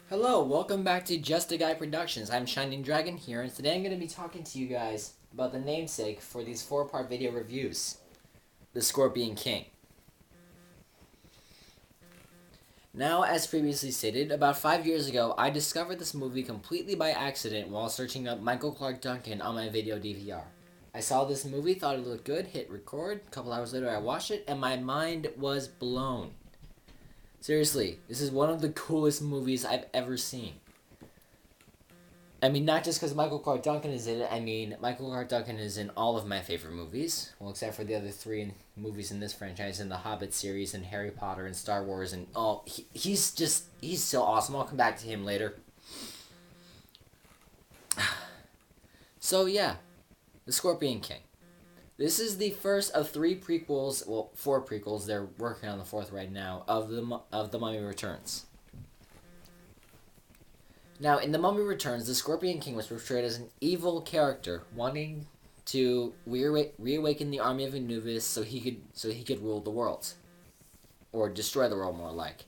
Hello, welcome back to Just a Guy Productions. I'm Shining Dragon here, and today I'm going to be talking to you guys about the namesake for these four-part video reviews, The Scorpion King. Now, as previously stated, about 5 years ago, I discovered this movie completely by accident while searching up Michael Clarke Duncan on my video DVR. I saw this movie, thought it looked good, hit record, a couple hours later I watched it, and my mind was blown. Seriously, this is one of the coolest movies I've ever seen. I mean, not just because Michael Clarke Duncan is in it. I mean, Michael Clarke Duncan is in all of my favorite movies. Well, except for the other three movies in this franchise, in the Hobbit series, and Harry Potter, and Star Wars, and all. He's so awesome. I'll come back to him later. So, yeah. The Scorpion King. This is the first of three prequels, well, four prequels, they're working on the fourth right now, of The Mummy Returns. Now, in The Mummy Returns, the Scorpion King was portrayed as an evil character, wanting to reawaken the army of Anubis so he could rule the world. Or destroy the world, more like.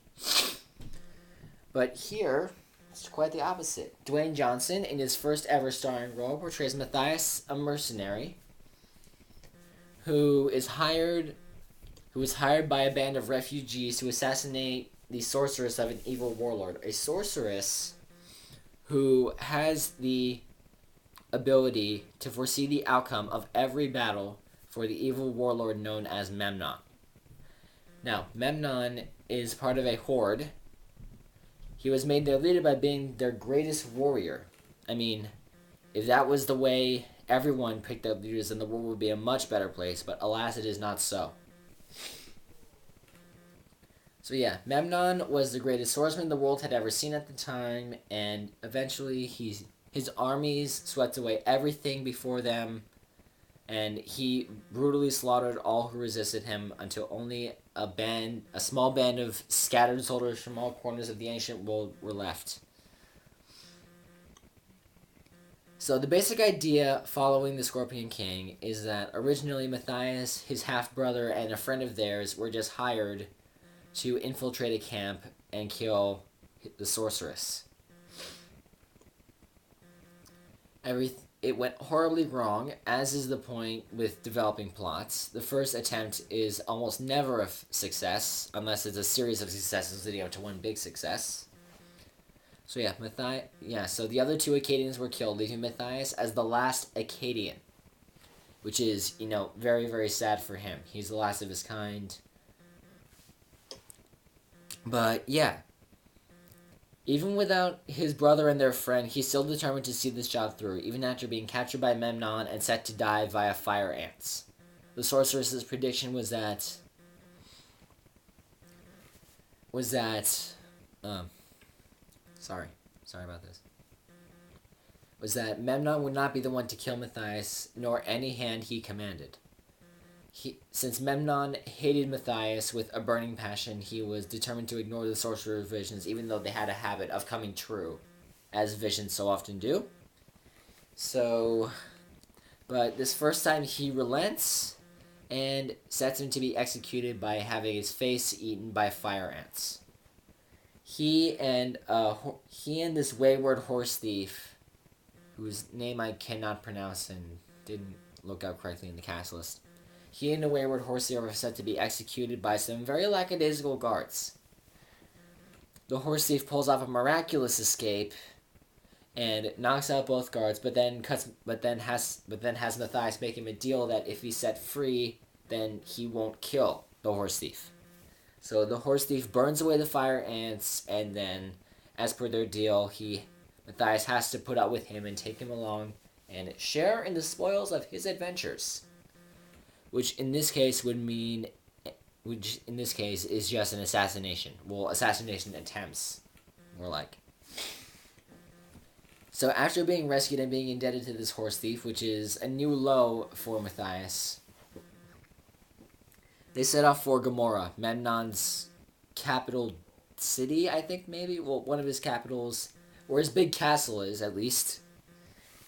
But here, it's quite the opposite. Dwayne Johnson, in his first ever starring role, portrays Matthias, a mercenary, who is hired by a band of refugees to assassinate the sorceress of an evil warlord. A sorceress who has the ability to foresee the outcome of every battle for the evil warlord known as Memnon. Now, Memnon is part of a horde. He was made their leader by being their greatest warrior. I mean, if that was the way everyone picked their leaders, then the world would be a much better place, but alas, it is not so. So yeah, Memnon was the greatest swordsman the world had ever seen at the time, and eventually his armies swept away everything before them, and he brutally slaughtered all who resisted him until only a small band of scattered soldiers from all corners of the ancient world were left. So the basic idea following the Scorpion King is that originally Matthias, his half-brother, and a friend of theirs were just hired to infiltrate a camp and kill the sorceress. It went horribly wrong, as is the point with developing plots. The first attempt is almost never a success, unless it's a series of successes leading up to one big success. So yeah, so the other two Akkadians were killed, leaving Matthias as the last Akkadian, which is, very, very sad for him. He's the last of his kind. But yeah, even without his brother and their friend, he's still determined to see this job through, even after being captured by Memnon and set to die via fire ants. The sorceress's prediction was that sorry about this, was that Memnon would not be the one to kill Matthias, nor any hand he commanded. Since Memnon hated Matthias with a burning passion, he was determined to ignore the sorcerer's visions, even though they had a habit of coming true, as visions so often do. But this first time he relents and sets him to be executed by having his face eaten by fire ants. He and this wayward horse thief, whose name I cannot pronounce and didn't look up correctly in the cast list, he and the wayward horse thief are set to be executed by some very lackadaisical guards. The horse thief pulls off a miraculous escape and knocks out both guards, but then has Matthias make him a deal that if he's set free, then he won't kill the horse thief. So the horse thief burns away the fire ants, and then, as per their deal, Matthias has to put up with him and take him along and share in the spoils of his adventures. Which in this case is just an assassination. Well, assassination attempts, more like. So after being rescued and being indebted to this horse thief, which is a new low for Matthias, they set off for Gomorrah, Memnon's capital city, I think, maybe? Well, one of his capitals, where his big castle is, at least.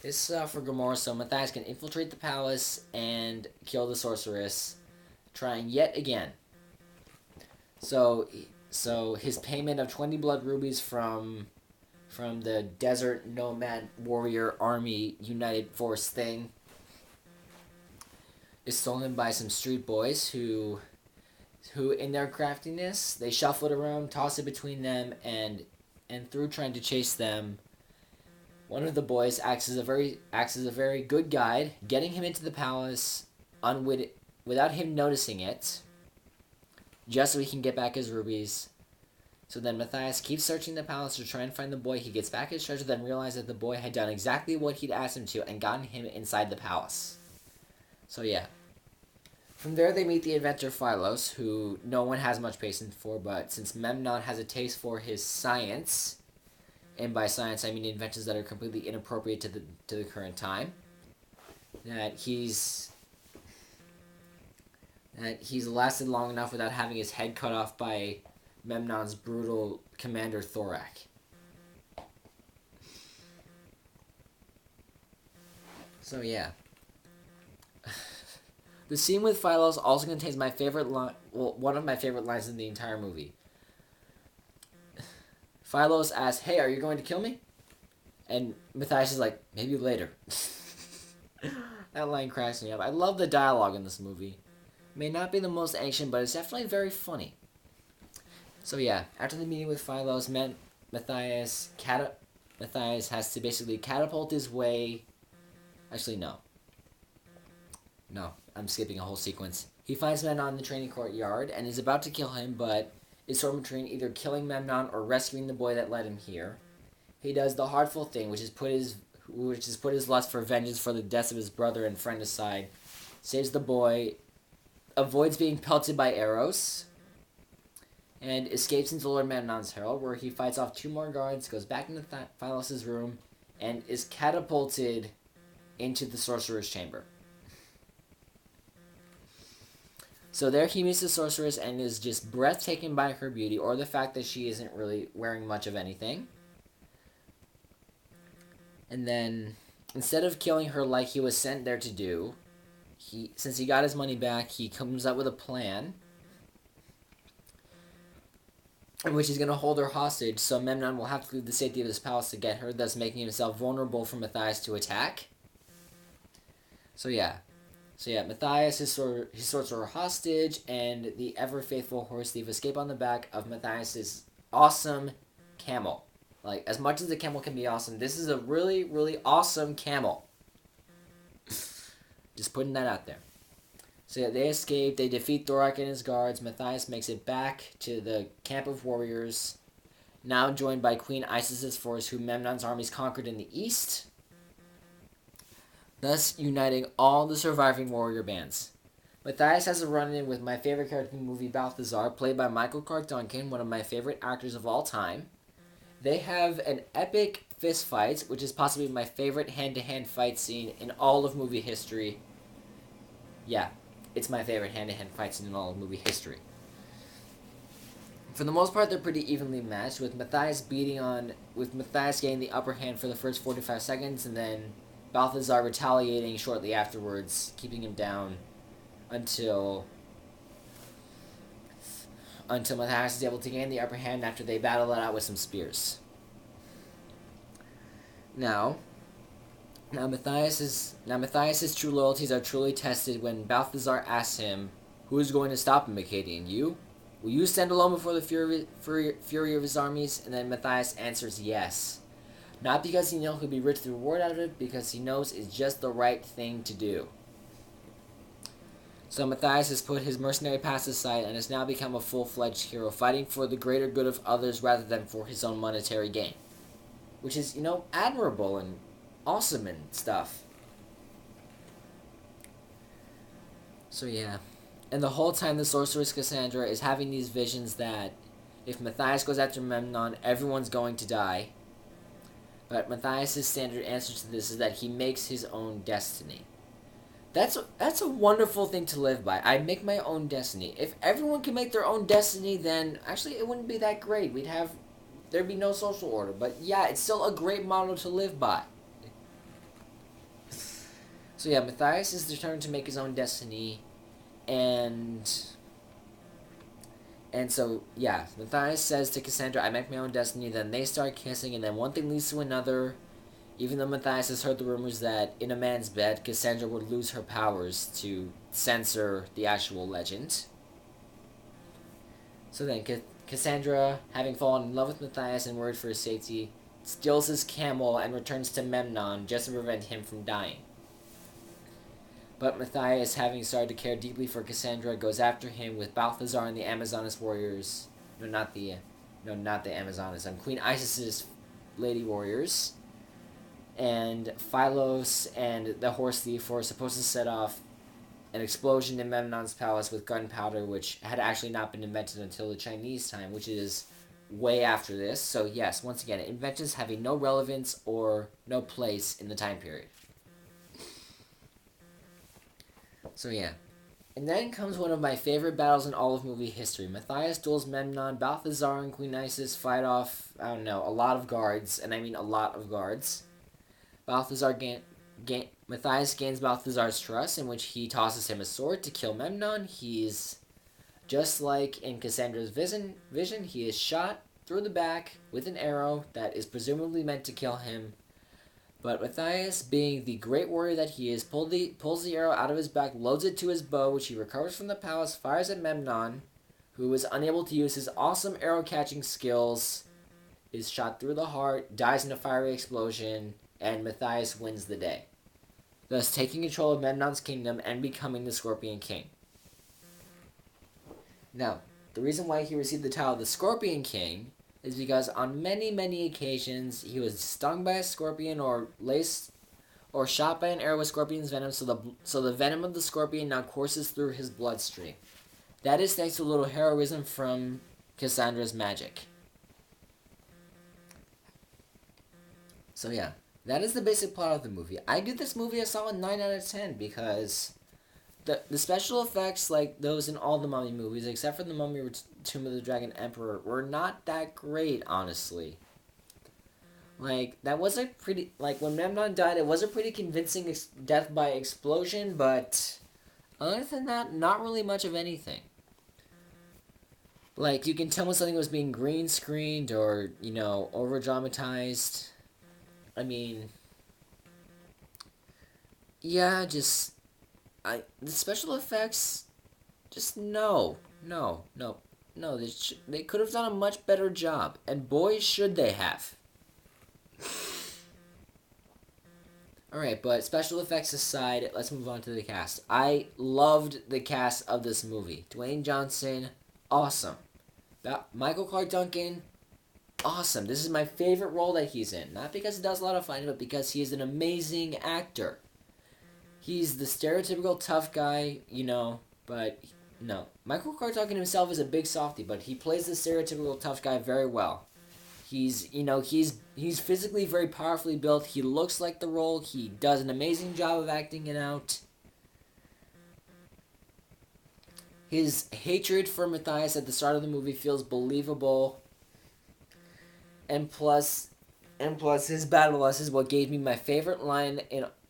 This is for Gomorrah, so Matthias can infiltrate the palace and kill the sorceress, trying yet again. So his payment of 20 blood rubies from from the Desert Nomad Warrior Army United Force thing is stolen by some street boys who in their craftiness they shuffle it around, toss it between them, and through trying to chase them, one of the boys acts as a very good guide, getting him into the palace unwitting without him noticing it, just so he can get back his rubies. So then Matthias keeps searching the palace to try and find the boy. He gets back his treasure, then realizes that the boy had done exactly what he'd asked him to and gotten him inside the palace. So yeah. From there they meet the inventor Phylos, who no one has much patience for, but since Memnon has a taste for his science, and by science I mean inventions that are completely inappropriate to the current time, that he's lasted long enough without having his head cut off by Memnon's brutal commander Thorak. So yeah. The scene with Phylos also contains my favorite one of my favorite lines in the entire movie. Phylos asks, "Hey, are you going to kill me?" And Matthias is like, "Maybe later." That line cracks me up. I love the dialogue in this movie. It may not be the most ancient, but it's definitely very funny. So yeah, after the meeting with Phylos, Matthias has to basically catapult his way. Actually, no. No, I'm skipping a whole sequence. He finds Memnon in the training courtyard and is about to kill him, but is torn between either killing Memnon or rescuing the boy that led him here. He does the heartful thing, which is put his lust for vengeance for the deaths of his brother and friend aside, saves the boy, avoids being pelted by arrows, and escapes into Lord Memnon's herald, where he fights off 2 more guards, goes back into Phylos' room, and is catapulted into the sorcerer's chamber. So there he meets the sorceress and is just breathtaken by her beauty, or the fact that she isn't really wearing much of anything. And then, instead of killing her like he was sent there to do, since he got his money back, he comes up with a plan in which he's going to hold her hostage, so Memnon will have to leave the safety of his palace to get her, thus making himself vulnerable for Matthias to attack. So yeah, Matthias, his sorcerer hostage, and the ever-faithful horse thief escape on the back of Matthias' awesome camel. Like, as much as the camel can be awesome, this is a really, really awesome camel. Just putting that out there. So yeah, they escape, they defeat Thorak and his guards. Matthias makes it back to the camp of warriors, now joined by Queen Isis' force, who Memnon's armies conquered in the east, thus uniting all the surviving warrior bands. Matthias has a run-in with my favorite character in the movie, Balthazar, played by Michael Clarke Duncan, one of my favorite actors of all time. They have an epic fist fight, which is possibly my favorite hand-to-hand fight scene in all of movie history. Yeah, it's my favorite hand-to-hand fight scene in all of movie history. For the most part, they're pretty evenly matched, with Matthias getting the upper hand for the first 45 seconds, and then Balthazar retaliating shortly afterwards, keeping him down until Matthias is able to gain the upper hand after they battle it out with some spears. Now Matthias' true loyalties are truly tested when Balthazar asks him, "Who is going to stop him, Akkadian? You? Will you stand alone before the fury of his armies?" And then Matthias answers yes. Not because he knows he'll be rich the reward out of it, because he knows it's just the right thing to do. So Matthias has put his mercenary past aside and has now become a full-fledged hero, fighting for the greater good of others rather than for his own monetary gain. Which is, admirable and awesome and stuff. So yeah. And the whole time the sorceress Cassandra is having these visions that if Matthias goes after Memnon, everyone's going to die. But Matthias' standard answer to this is that he makes his own destiny. That's a wonderful thing to live by. I make my own destiny. If everyone can make their own destiny, then actually it wouldn't be that great. There'd be no social order. But yeah, it's still a great model to live by. So yeah, Matthias is determined to make his own destiny, and And so, yeah, Matthias says to Cassandra, I make my own destiny. Then they start kissing, and then one thing leads to another. Even though Matthias has heard the rumors that in a man's bed, Cassandra would lose her powers to censor the actual legend. So then, Cassandra, having fallen in love with Matthias and worried for his safety, steals his camel and returns to Memnon just to prevent him from dying. But Matthias, having started to care deeply for Cassandra, goes after him with Balthazar and the Amazonas warriors. Not the Amazonas. Queen Isis's lady warriors. And Philos and the horse thief were supposed to set off an explosion in Memnon's palace with gunpowder, which had actually not been invented until the Chinese time, which is way after this. So yes, once again, inventions having no relevance or no place in the time period. So yeah. And then comes one of my favorite battles in all of movie history. Matthias duels Memnon, Balthazar and Queen Isis fight off, a lot of guards, and I mean a lot of guards. Matthias gains Balthazar's trust, in which he tosses him a sword to kill Memnon. He's just like in Cassandra's vision, he is shot through the back with an arrow that is presumably meant to kill him. But Matthias, being the great warrior that he is, pulls the arrow out of his back, loads it to his bow, which he recovers from the palace, fires at Memnon, who is unable to use his awesome arrow-catching skills, is shot through the heart, dies in a fiery explosion, and Matthias wins the day, thus taking control of Memnon's kingdom and becoming the Scorpion King. Now, the reason why he received the title of the Scorpion King is because on many, many occasions he was stung by a scorpion or laced or shot by an arrow with scorpion's venom, so the venom of the scorpion now courses through his bloodstream. That is thanks to a little heroism from Cassandra's magic. So yeah, that is the basic plot of the movie. I give this movie a solid 9 out of 10 because the special effects, like those in all the Mummy movies, except for the Mummy Tomb of the Dragon Emperor, were not that great, honestly. Like, that was a pretty... Like, when Memnon died, it was a pretty convincing death by explosion, but other than that, not really much of anything. Like, you can tell when something was being green screened or, over dramatized. I mean, yeah, the special effects, just no. They could have done a much better job, and boy, should they have. Alright, but special effects aside, let's move on to the cast. I loved the cast of this movie. Dwayne Johnson, awesome. Michael Clarke Duncan, awesome. This is my favorite role that he's in. Not because he does a lot of fighting, but because he is an amazing actor. He's the stereotypical tough guy, but no. Michael Clarke Duncan himself is a big softie, but he plays the stereotypical tough guy very well. He's physically very powerfully built. He looks like the role. He does an amazing job of acting it out. His hatred for Matthias at the start of the movie feels believable. And plus his battle loss is what gave me my favorite line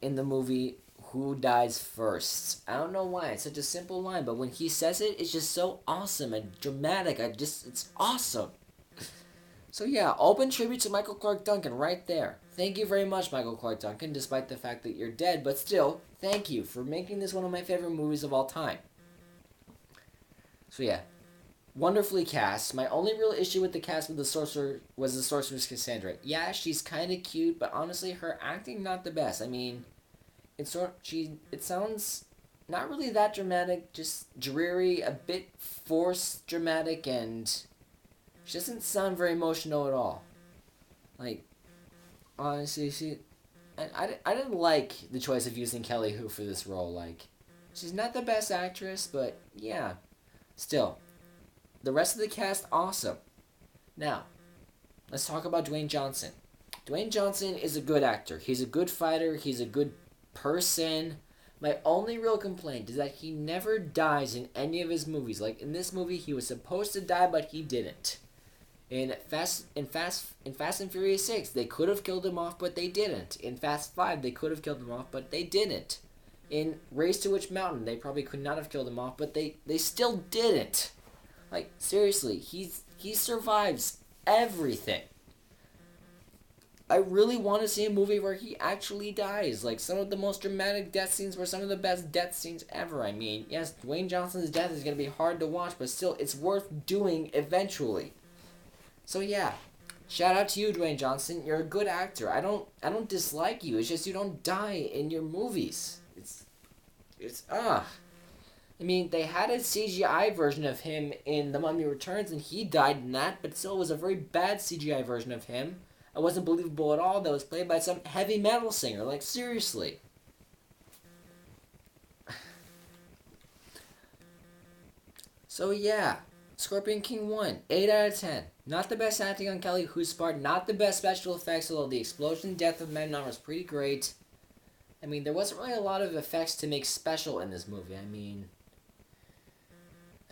in the movie, who dies first. I don't know why. It's such a simple line, but when he says it, it's just so awesome and dramatic. It's awesome. So yeah, open tribute to Michael Clarke Duncan right there. Thank you very much, Michael Clarke Duncan, despite the fact that you're dead, but still, thank you for making this one of my favorite movies of all time. So yeah, wonderfully cast. My only real issue with the cast was the Sorceress Cassandra. Yeah, she's kind of cute, but honestly, her acting not the best. I mean, it sounds not really that dramatic, just dreary, a bit forced dramatic, and she doesn't sound very emotional at all. Like, honestly, I didn't like the choice of using Kelly Hu for this role. Like, she's not the best actress, but yeah, still, the rest of the cast, awesome. Now, let's talk about Dwayne Johnson. Dwayne Johnson is a good actor. He's a good fighter. He's a good person. My only real complaint is that he never dies in any of his movies. Like, in this movie, he was supposed to die, but he didn't. In Fast and Furious 6, they could have killed him off, but they didn't. In Fast 5, they could have killed him off, but they didn't. In Race to Witch Mountain, they probably could not have killed him off, but they still didn't. Like, seriously, he survives everything. I really want to see a movie where he actually dies. Like, some of the most dramatic death scenes were some of the best death scenes ever. I mean, yes, Dwayne Johnson's death is going to be hard to watch, but still, it's worth doing eventually. So yeah, shout out to you, Dwayne Johnson. You're a good actor. I don't dislike you. It's just you don't die in your movies. It's. I mean, they had a CGI version of him in The Mummy Returns, and he died in that, but still, it was a very bad CGI version of him. It wasn't believable at all. That was played by some heavy metal singer. Like, seriously. So, yeah. Scorpion King 1. 8 out of 10. Not the best acting on Kelly Hu's part. Not the best special effects, although the explosion death of Memnon was pretty great. I mean, there wasn't really a lot of effects to make special in this movie. I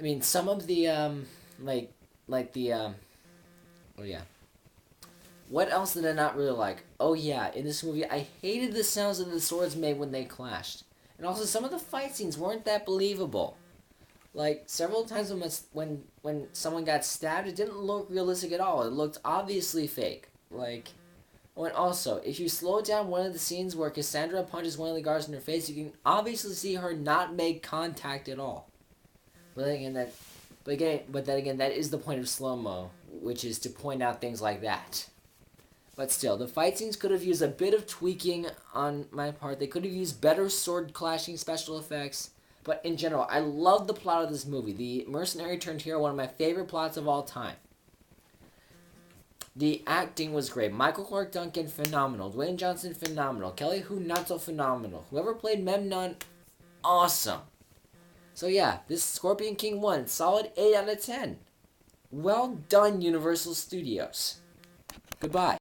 mean, some of the, oh yeah. What else did I not really like? Oh yeah, in this movie, I hated the sounds that the swords made when they clashed. And also, some of the fight scenes weren't that believable. Like, several times when someone got stabbed, it didn't look realistic at all. It looked obviously fake. Like, oh, and also, if you slow down one of the scenes where Cassandra punches one of the guards in her face, you can obviously see her not make contact at all. But then again, that is the point of slow-mo, which is to point out things like that. But still, the fight scenes could have used a bit of tweaking on my part. They could have used better sword clashing special effects. But in general, I love the plot of this movie. The mercenary turned hero, one of my favorite plots of all time. The acting was great. Michael Clarke Duncan, phenomenal. Dwayne Johnson, phenomenal. Kelly Hu, not so phenomenal. Whoever played Memnon, awesome. So yeah, this Scorpion King 1, solid 8 out of 10. Well done, Universal Studios. Goodbye.